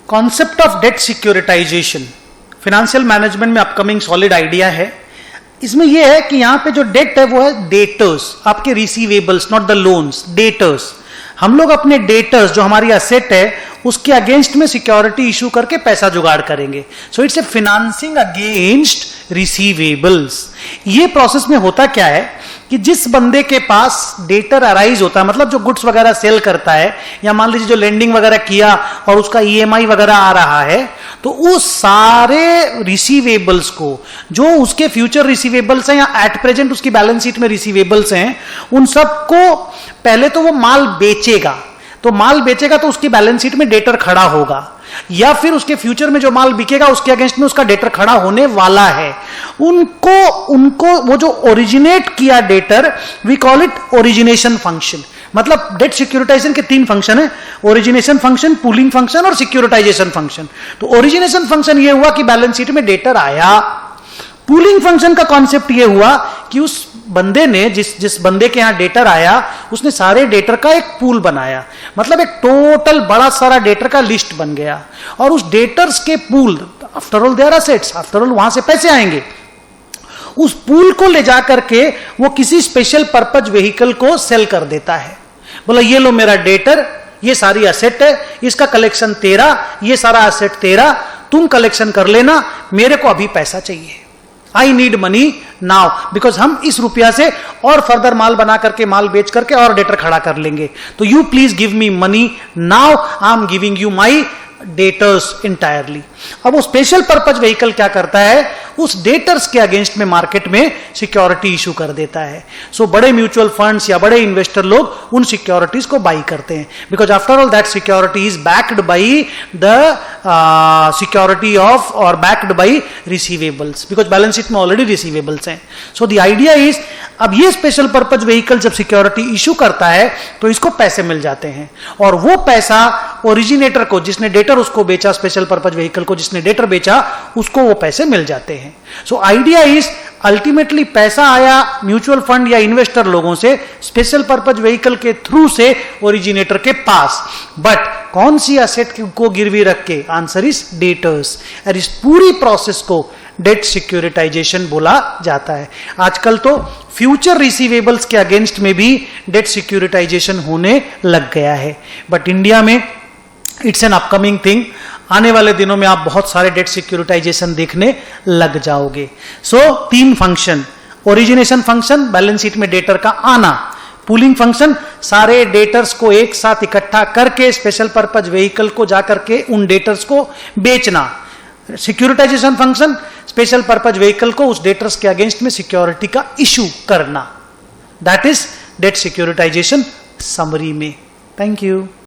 Concept of debt securitisation financial management में upcoming solid idea है। इसमें यह है कि यहां पे जो डेट है वो है डेटर्स, आपके receivables, not the loans, debtors. हम लोग अपने डेटर्स जो हमारी असेट है उसके अगेंस्ट में सिक्योरिटी इशू करके पैसा जुगाड़ करेंगे। So it's a financing against receivables. ये प्रोसेस में होता क्या है कि जिस बंदे के पास डेटर अराइज होता है, मतलब जो गुड्स वगैरह सेल करता है, या मान लीजिए जो लेंडिंग वगैरह किया और उसका ईएमआई वगैरह आ रहा है, तो उस सारे रिसीवेबल्स को जो उसके फ्यूचर रिसीवेबल्स हैं या एट प्रेजेंट उसकी बैलेंस शीट में रिसीवेबल्स हैं, उन सबको पहले तो वो माल बेचेगा। तो माल बेचेगा तो उसकी बैलेंस शीट में डेटर खड़ा होगा, या फिर उसके फ्यूचर में जो माल बिकेगा उसके अगेंस्ट में उसका डेटर खड़ा होने वाला है। उनको वो जो ओरिजिनेट किया debtor, we call it origination function. मतलब डेट सिक्योरिटाइजेशन के 3 फंक्शन है, ओरिजिनेशन फंक्शन, पूलिंग फंक्शन और सिक्योरिटाइजेशन फंक्शन। तो ओरिजिनेशन फंक्शन ये हुआ कि बैलेंस शीट में डेटर आया। पूलिंग फंक्शन का कॉन्सेप्ट ये हुआ कि उस बंदे ने जिस बंदे के यहां डेटर आया उसने सारे डेटर का एक पूल बनाया, मतलब एक टोटल बड़ा सारा डेटर का लिस्ट बन गया। और उस डेटर्स के पूल, after all they are assets, after all वहां से पैसे आएंगे, उस पूल को ले जाकर के वो किसी स्पेशल पर्पज व्हीकल को सेल कर देता है। बोला ये लो मेरा डेटर, ये सारी असेट है, इसका कलेक्शन तेरा, ये सारा असेट तेरा, तुम कलेक्शन कर लेना, मेरे को अभी पैसा चाहिए, I need money now, because हम इस रुपया से और फर्दर माल बना करके, माल बेच करके और डेटर खड़ा कर लेंगे। तो you please give me money now, I am giving you my debtors entirely. अब वो स्पेशल पर्पज व्हीकल क्या करता है, उस डेटर्स के अगेंस्ट में मार्केट में सिक्योरिटी इशू कर देता है। सो बड़े म्यूचुअल फंड्स या बड़े इन्वेस्टर लोग उन सिक्योरिटीज को बाई करते हैं, because after all that security is backed by the security of और backed by receivables, because balance sheet में ऑलरेडी रिसीवेबल्स हैं। सो द आइडिया इज, अब ये स्पेशल पर्पज व्हीकल जब सिक्योरिटी इशू करता है तो इसको पैसे मिल जाते हैं, और वो पैसा ओरिजिनेटर को, जिसने डेटर उसको बेचा, स्पेशल पर्पज व्हीकल को जिसने डेटर बेचा, उसको वो पैसे मिल जाते हैं। सो आइडिया इज, अल्टीमेटली पैसा आया म्यूचुअल फंड या इन्वेस्टर लोगों से स्पेशल पर्पज व्हीकल के थ्रू से ओरिजिनेटर के पास, बट कौन सी असेट को गिरवी रख के? Answer is debtors. और इस पूरी प्रोसेस को डेट सिक्योरिटाइजेशन बोला जाता है। आजकल तो फ्यूचर रिसीवेबल्स के अगेंस्ट में भी डेट सिक्योरिटाइजेशन होने लग गया है, बट इंडिया में इट्स एन अपकमिंग थिंग। आने वाले दिनों में आप बहुत सारे डेट सिक्योरिटाइजेशन देखने लग जाओगे। सो 3 function, origination function, balance sheet में डेटर का आना, पूलिंग फंक्शन, सारे डेटर्स को एक साथ इकट्ठा करके स्पेशल पर्पज व्हीकल को जाकर के उन डेटर्स को बेचना, securitisation function, special purpose vehicle को उस डेटर्स के अगेंस्ट में सिक्योरिटी का इशू करना। That is debt securitization summary में। Thank you.